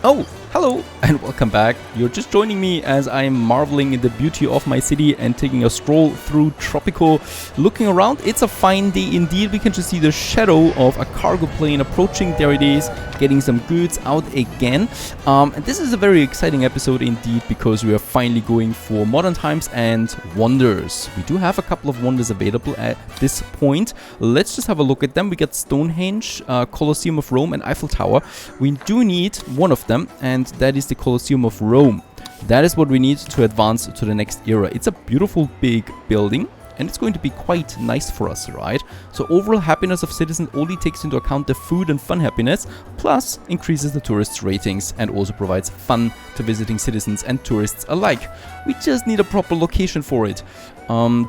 Oh, hello and welcome back. You're just joining me as I'm marveling in the beauty of my city and taking a stroll through Tropico. Looking around, it's a fine day indeed. We can just see the shadow of a cargo plane approaching. There it is, getting some goods out again. And this is a very exciting episode indeed because we are finally going for modern times and wonders. We do have a couple of wonders available at this point. Let's just have a look at them. We got Stonehenge, Colosseum of Rome and Eiffel Tower. We do need one of them, and that is the Colosseum of Rome. That is what we need to advance to the next era. It's a beautiful big building and it's going to be quite nice for us, right? So overall happiness of citizens only takes into account the food and fun happiness, plus increases the tourists' ratings and also provides fun to visiting citizens and tourists alike. We just need a proper location for it.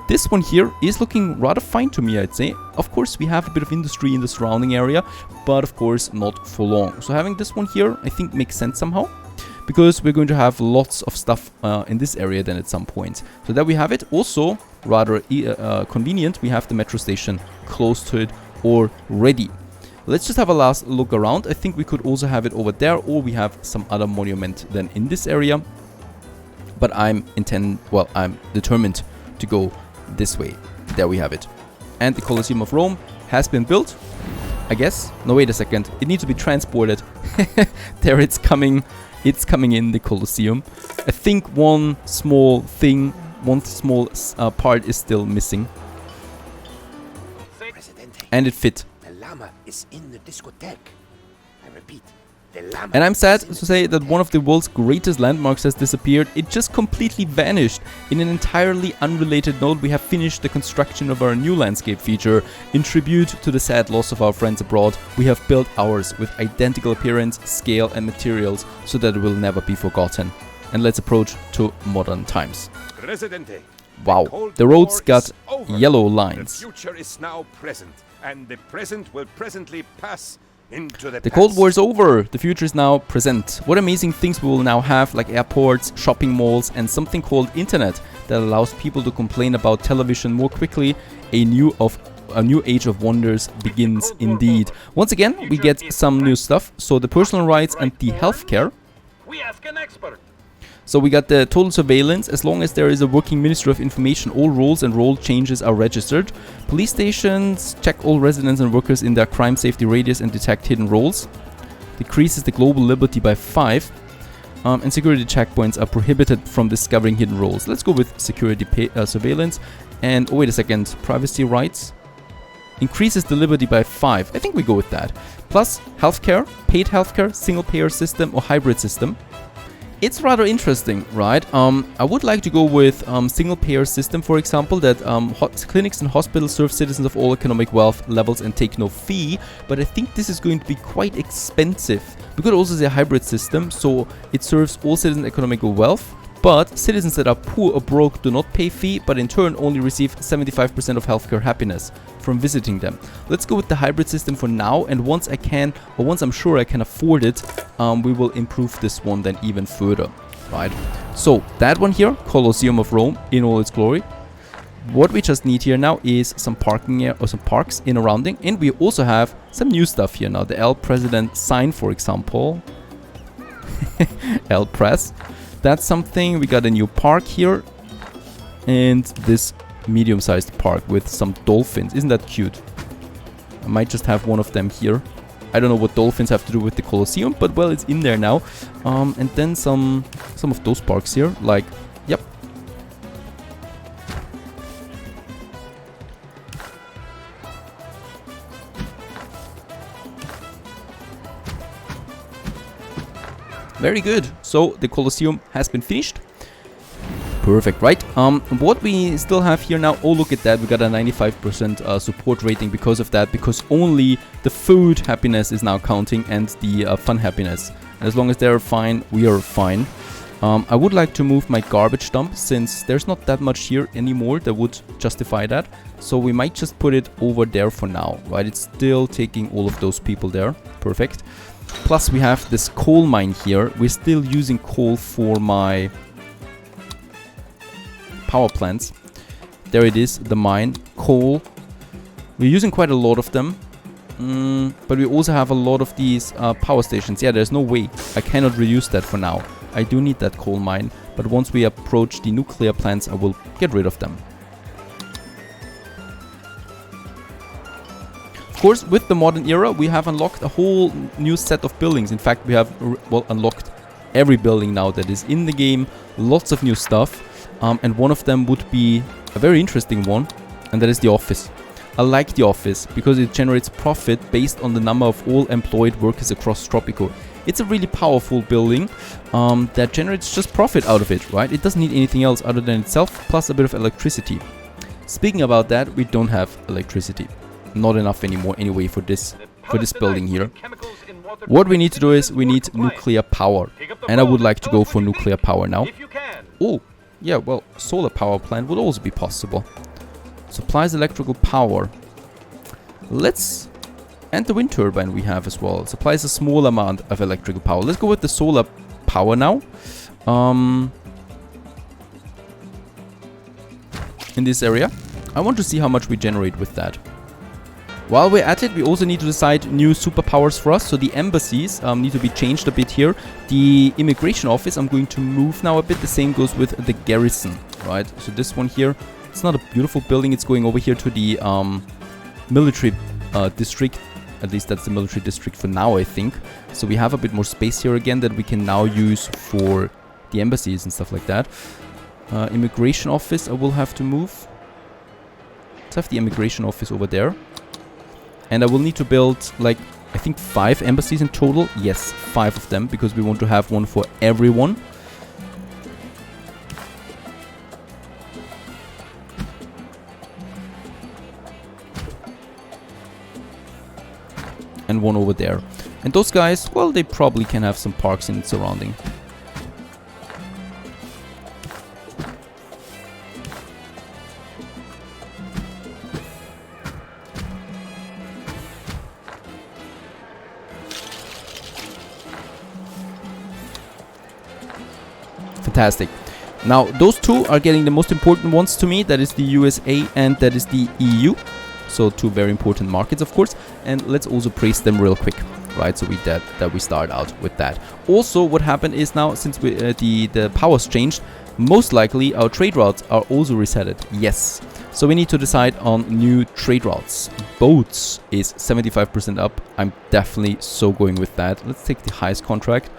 This one here is looking rather fine to me, I'd say. Of course, we have a bit of industry in the surrounding area, but of course not for long. So having this one here, I think makes sense somehow, because we're going to have lots of stuff in this area then at some point. So there we have it. Also, rather convenient, we have the metro station close to it already. Let's just have a last look around. I think we could also have it over there, or we have some other monument then in this area. But I'm determined to go this way. There we have it. And the Colosseum of Rome has been built, I guess. No, wait a second. It needs to be transported. There it's coming. It's coming in, the Colosseum. I think one small part is still missing. Presidente, And it fit. the llama is in the discotheque. I repeat, the llama. And I'm sad to say that one of the world's greatest landmarks has disappeared. It just completely vanished. In an entirely unrelated note, we have finished the construction of our new landscape feature. In tribute to the sad loss of our friends abroad, we have built ours with identical appearance, scale and materials so that it will never be forgotten. And let's approach to modern times. Presidente, Wow, the roads got yellow lines. The future is now present, and the present will presently pass into the The past. Cold War is over, the future is now present. What amazing things we will now have, like airports, shopping malls and something called internet that allows people to complain about television more quickly. A new age of wonders begins indeed. Once again, we get some new stuff. So the personal rights and the healthcare. We ask an expert. So we got the total surveillance. As long as there is a working Ministry of Information, all roles and role changes are registered. Police stations check all residents and workers in their crime safety radius and detect hidden roles. Decreases the global liberty by 5. And security checkpoints are prohibited from discovering hidden roles. Let's go with security surveillance. And oh, wait a second, privacy rights. Increases the liberty by 5. I think we go with that. Plus healthcare, paid healthcare, single payer system or hybrid system. It's rather interesting, right? I would like to go with single payer system, for example, that clinics and hospitals serve citizens of all economic wealth levels and take no fee. But I think this is going to be quite expensive. We could also say a hybrid system, so it serves all citizens economical wealth. But citizens that are poor or broke do not pay fee, but in turn only receive 75% of healthcare happiness from visiting them. Let's go with the hybrid system for now, and once I'm sure I can afford it, we will improve this one then even further, right? So that one here, Colosseum of Rome in all its glory. What we just need here now is some parking or some parks in surrounding, and we also have some new stuff here now. The El President sign, for example. El Press. That's something. We got a new park here. And this medium-sized park with some dolphins. Isn't that cute? I might just have one of them here. I don't know what dolphins have to do with the Colosseum, but well, it's in there now. And then some of those parks here. Like, yep. Very good. So the Colosseum has been finished. Perfect, right? What we still have here now, oh look at that, we got a 95% support rating because of that, because only the food happiness is now counting and the fun happiness. And as long as they're fine, we are fine. I would like to move my garbage dump since there's not that much here anymore that would justify that. So we might just put it over there for now, right? It's still taking all of those people there. Perfect. Plus we have this coal mine here. We're still using coal for my power plants. There it is, the mine, coal. We're using quite a lot of them. But we also have a lot of these power stations. Yeah, there's no way. I cannot reuse that for now. I do need that coal mine. But once we approach the nuclear plants, I will get rid of them. Of course, with the modern era, we have unlocked a whole new set of buildings. In fact, we have, well, unlocked every building now that is in the game. Lots of new stuff. And one of them would be a very interesting one. And that is the office. I like the office because it generates profit based on the number of all employed workers across Tropico. It's a really powerful building that generates just profit out of it, right? It doesn't need anything else other than itself, plus a bit of electricity. Speaking about that, we don't have electricity. Not enough anymore anyway for this building here. What we need to do is we need nuclear power. And I would like to go for nuclear power now. Oh, yeah, well, solar power plant would also be possible. Supplies electrical power. And the wind turbine we have as well. Supplies a small amount of electrical power. Let's go with the solar power now. In this area. I want to see how much we generate with that. While we're at it, we also need to decide new superpowers for us. So the embassies need to be changed a bit here. The immigration office, I'm going to move now a bit. The same goes with the garrison, right? So this one here. It's not a beautiful building. It's going over here to the military district. At least that's the military district for now, I think. So we have a bit more space here again that we can now use for the embassies and stuff like that. Immigration office, I will have to move. Let's have the immigration office over there. And I will need to build, like, I think 5 embassies in total. Yes, 5 of them, because we want to have one for everyone. And one over there. And those guys, well, they probably can have some parks in its surrounding. Fantastic. Now, those two are getting the most important ones to me. That is the USA and that is the EU. So 2 very important markets, of course. And let's also praise them real quick, right? So we start out with that. Also, what happened is now, since the powers changed, most likely our trade routes are also resetted. Yes. So we need to decide on new trade routes. Boats is 75% up. I'm definitely so going with that. Let's take the highest contract.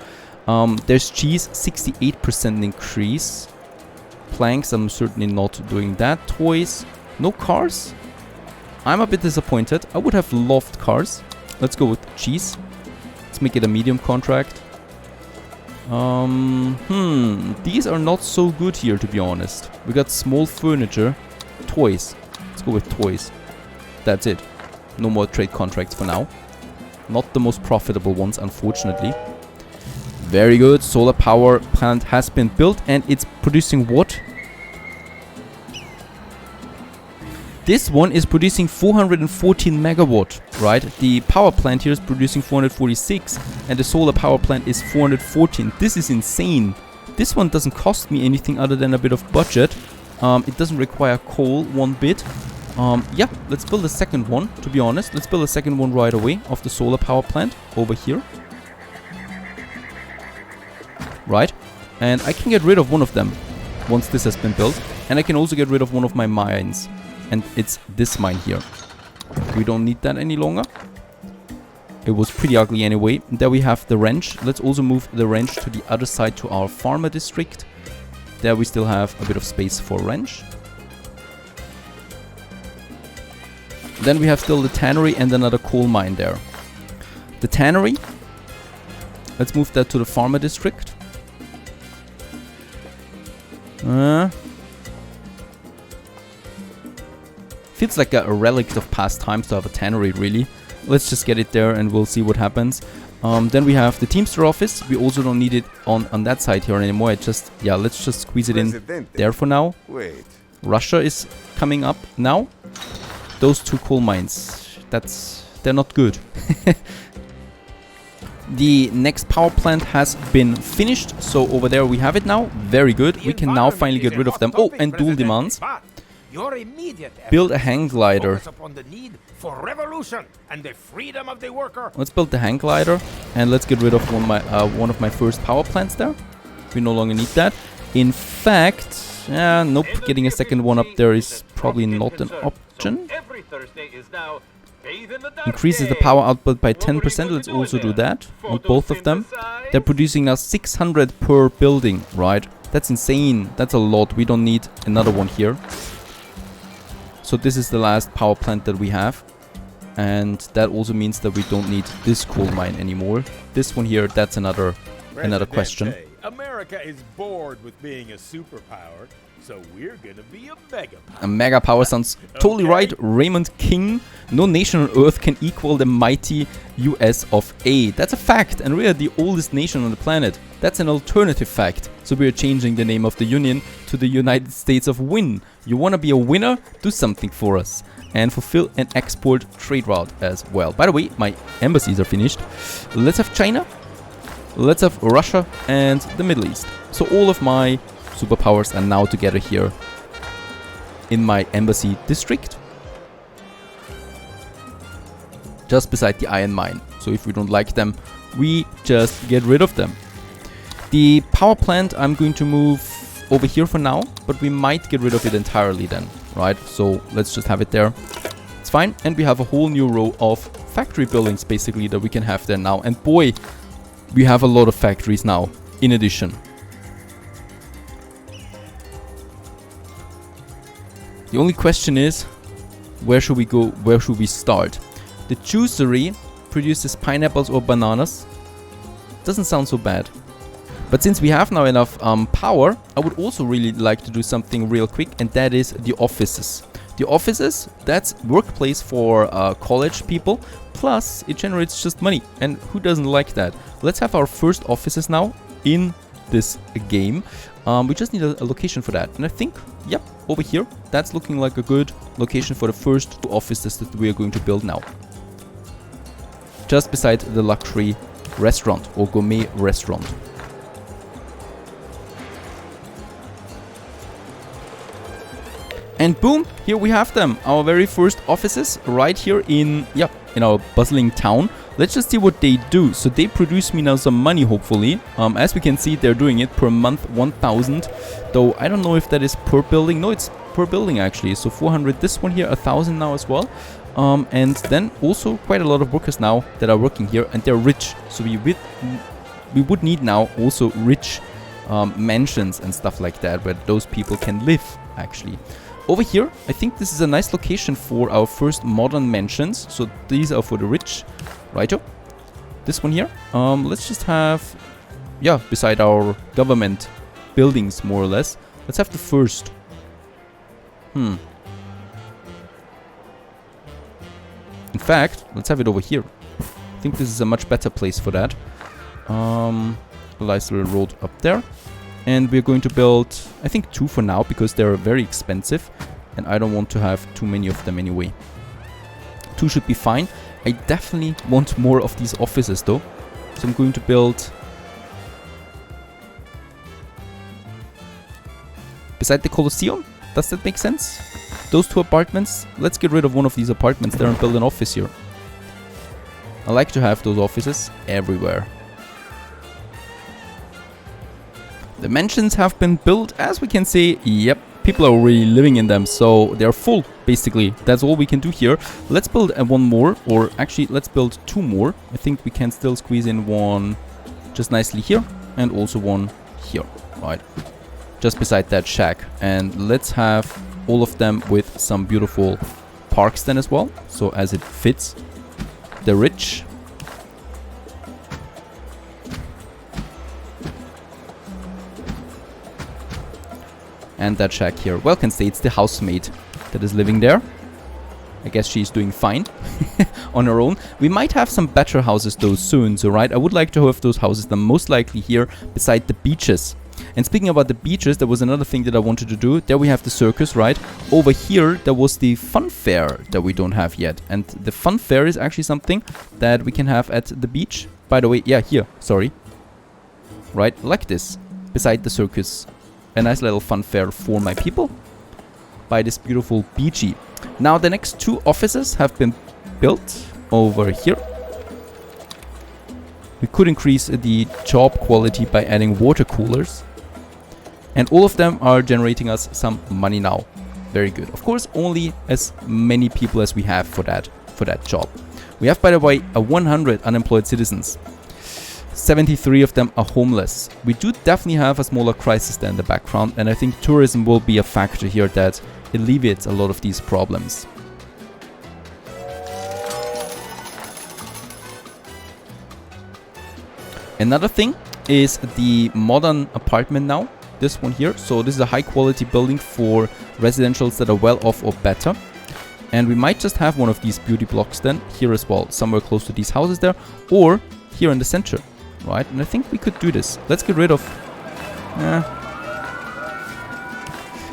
There's cheese, 68% increase. Planks, I'm certainly not doing that. Toys, no cars. I'm a bit disappointed. I would have loved cars. Let's go with cheese. Let's make it a medium contract. These are not so good here, to be honest. We got small furniture. Toys. Let's go with toys. That's it. No more trade contracts for now. Not the most profitable ones, unfortunately. Very good. Solar power plant has been built and it's producing what? This one is producing 414 megawatt, right? The power plant here is producing 446 and the solar power plant is 414. This is insane. This one doesn't cost me anything other than a bit of budget. It doesn't require coal one bit. Yeah, let's build a second one, to be honest. Let's build a second one right away of the solar power plant over here. Right? And I can get rid of one of them once this has been built. And I can also get rid of one of my mines. And it's this mine here. We don't need that any longer. It was pretty ugly anyway. And there we have the ranch. Let's also move the ranch to the other side to our farmer district. There we still have a bit of space for ranch. Then we have still the tannery and another coal mine there. The tannery. Let's move that to the farmer district. Feels like a relic of past times to have a tannery, really. Let's just get it there and we'll see what happens. Then we have the Teamster office. We also don't need it on that side here anymore. Let's just squeeze it in there for now. Wait. Russia is coming up now. Those 2 coal mines, they're not good. The next power plant has been finished, so over there we have it now. Very good. We can now finally get rid of them. Oh, and dual demands. Your immediate build a hang glider. focus upon the need for revolution and the freedom of the worker. Let's build the hang glider, and let's get rid of one of my first power plants there. We no longer need that. In fact, nope, getting a second one up there is probably not an option. Increases the power output by 10%. Let's also do that on both of them. They're producing now 600 per building, right? That's insane. That's a lot. We don't need another one here. So this is the last power plant that we have. And that also means that we don't need this coal mine anymore. This one here, that's another question. America is bored with being a superpower, so we're gonna be a mega power. A mega power sounds totally right. Raymond King. No nation on earth can equal the mighty US of A. That's a fact, and we are the oldest nation on the planet. That's an alternative fact. So we are changing the name of the union to the United States of Win. You wanna be a winner? Do something for us. And fulfill an export trade route as well. By the way, my embassies are finished. Let's have China. Let's have Russia and the Middle East. So all of my superpowers are now together here in my embassy district. Just beside the iron mine. So if we don't like them, we just get rid of them. The power plant I'm going to move over here for now, but we might get rid of it entirely then, right? So let's just have it there. It's fine. And we have a whole new row of factory buildings basically that we can have there now. And boy, we have a lot of factories now in addition. The only question is, where should we go? Where should we start? The juicery produces pineapples or bananas. Doesn't sound so bad. But since we have now enough power, I would also really like to do something real quick, and that is the offices. The offices, that's workplace for college people, plus it generates just money, and who doesn't like that? Let's have our first offices now in this game. We just need a location for that, and I think, yep, over here, that's looking like a good location for the first two offices that we are going to build now. Just beside the luxury restaurant or gourmet restaurant. And boom, here we have them, our very first offices right here in our bustling town. Let's just see what they do. So they produce me now some money, hopefully. As we can see, they're doing it per month, 1,000. Though I don't know if that is per building. No, it's per building actually. So 400, this one here, 1,000 now as well. And then also quite a lot of workers now that are working here, and they're rich. So we would need now also rich mansions and stuff like that, where those people can live actually. Over here, I think this is a nice location for our first modern mansions. So these are for the rich, righto. This one here, let's just have, beside our government buildings, more or less. Let's have the first. In fact, let's have it over here. I think this is a much better place for that. A nice little road up there. And we're going to build, I think, 2 for now, because they're very expensive. And I don't want to have too many of them anyway. 2 should be fine. I definitely want more of these offices, though. So I'm going to build beside the Colosseum. Does that make sense? Those 2 apartments. Let's get rid of one of these apartments there and build an office here. I like to have those offices everywhere. The mansions have been built, as we can see. Yep, people are already living in them, so they're full, basically. That's all we can do here. Let's build one more, or actually, let's build 2 more. I think we can still squeeze in one just nicely here, and also one here, right? Just beside that shack. And let's have all of them with some beautiful parks then as well, so as it fits the rich. And that shack here. Well, can say it's the housemaid that is living there. I guess she's doing fine on her own. We might have some better houses though soon, so right? I would like to have those houses, the most likely here beside the beaches. And speaking about the beaches, there was another thing that I wanted to do. There we have the circus, right? Over here, there was the fun fair that we don't have yet. And the fun fair is actually something that we can have at the beach. By the way, yeah, here, sorry. Right, like this, beside the circus. A nice little fun fair for my people. by this beautiful BG. Now the next 2 offices have been built over here. We could increase the job quality by adding water coolers. And all of them are generating us some money now. Very good. Of course, only as many people as we have for that job. We have, by the way, 100 unemployed citizens. 73 of them are homeless. We do definitely have a smaller crisis there in the background, and I think tourism will be a factor here that alleviates a lot of these problems. Another thing is the modern apartment now. This one here. So this is a high quality building for residentials that are well off or better. And we might just have one of these beauty blocks then here as well, somewhere close to these houses there, or here in the center, right? And I think we could do this. Let's get rid of...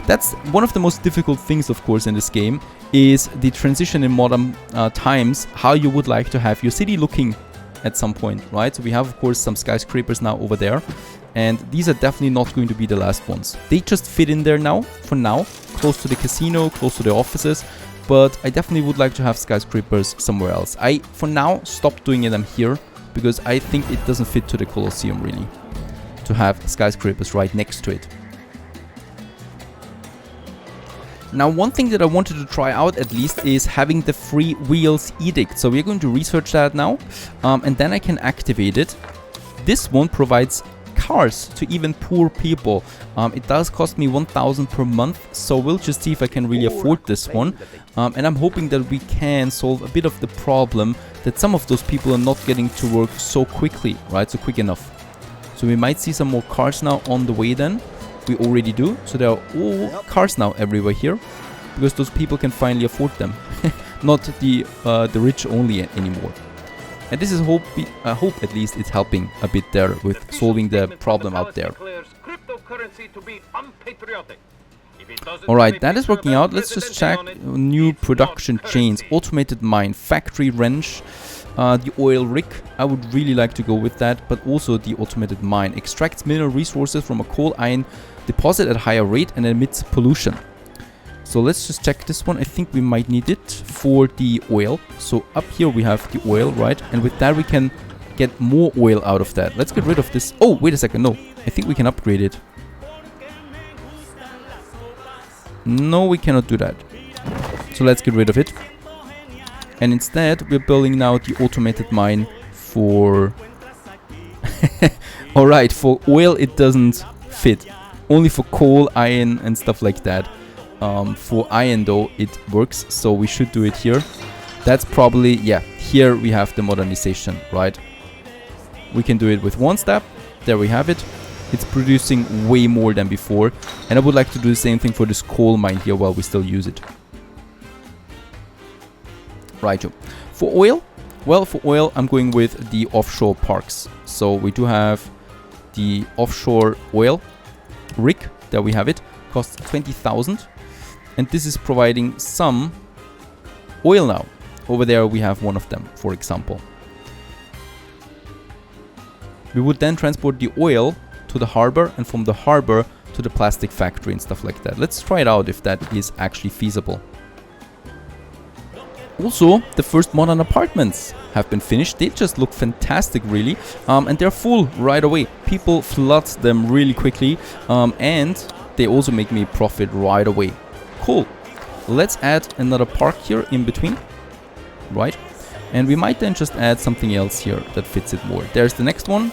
That's one of the most difficult things, of course, in this game, is the transition in modern times, how you would like to have your city looking at some point, right? So we have, of course, some skyscrapers now over there, and these are definitely not going to be the last ones. They just fit in there now, for now, close to the casino, close to the offices, but I definitely would like to have skyscrapers somewhere else. I, for now, stopped doing them here, because I think it doesn't fit to the Colosseum, really, to have skyscrapers right next to it. Now, one thing that I wanted to try out at least is having the free wheels edict. So we're going to research that now, and then I can activate it. This one provides cars to even poor people. It does cost me 1,000 per month, so we'll just see if I can really afford this one. And I'm hoping that we can solve a bit of the problem that some of those people are not getting to work so quickly, right? So quick enough. So we might see some more cars now on the way then. We already do. So there are all cars now everywhere here, because those people can finally afford them. Not the rich only anymore. And this is I hope at least it's helping a bit there with solving the problem out there. Alright, that is working out. Let's just check new production chains. Automated mine, factory wrench, the oil rig. I would really like to go with that, but also the automated mine. Extracts mineral resources from a coal iron deposit at a higher rate and emits pollution. So let's just check this one. I think we might need it for the oil. So up here we have the oil, right? And with that we can get more oil out of that. Let's get rid of this. Oh, wait a second. No, I think we can upgrade it. No, we cannot do that. So let's get rid of it. And instead we're building now the automated mine for... Alright, for oil it doesn't fit. Only for coal, iron and stuff like that. For iron though, it works, so we should do it here. That's probably, yeah, here we have the modernization, right? We can do it with one step. There we have it. It's producing way more than before. And I would like to do the same thing for this coal mine here while we still use it. Right. For oil, well, for oil, I'm going with the offshore parks. So we do have the offshore oil rig. There we have it. Costs 20,000. And this is providing some oil now. Over there we have one of them, for example. We would then transport the oil to the harbor, and from the harbor to the plastic factory and stuff like that. Let's try it out if that is actually feasible. Also, the first modern apartments have been finished. They just look fantastic, really. And they're full right away. People flood them really quickly. And they also make me profit right away. Cool. Let's add another park here in between. Right. And we might then just add something else here that fits it more. There's the next one.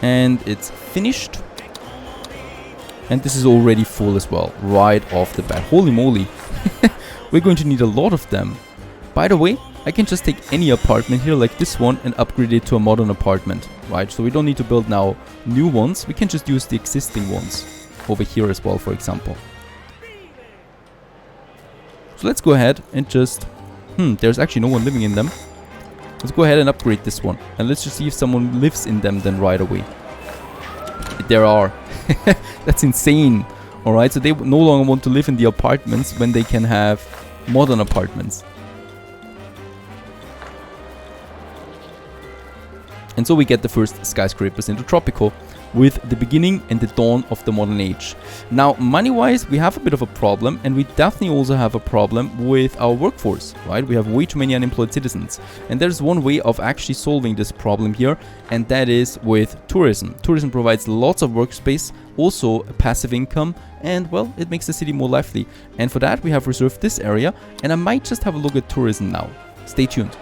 And it's finished. And this is already full as well, right off the bat. Holy moly. We're going to need a lot of them. By the way, I can just take any apartment here like this one and upgrade it to a modern apartment, right? So we don't need to build now new ones. We can just use the existing ones over here as well, for example. So let's go ahead and just... there's actually no one living in them. Let's go ahead and upgrade this one. And let's just see if someone lives in them then right away. There are. That's insane. Alright, so they no longer want to live in the apartments when they can have modern apartments. And so we get the first skyscrapers into Tropico, with the beginning and the dawn of the modern age. Now, money-wise, we have a bit of a problem, and we definitely also have a problem with our workforce, right? We have way too many unemployed citizens. And there's one way of actually solving this problem here, and that is with tourism. Tourism provides lots of workspace, also a passive income, and well, it makes the city more lively. And for that, we have reserved this area, and I might just have a look at tourism now. Stay tuned.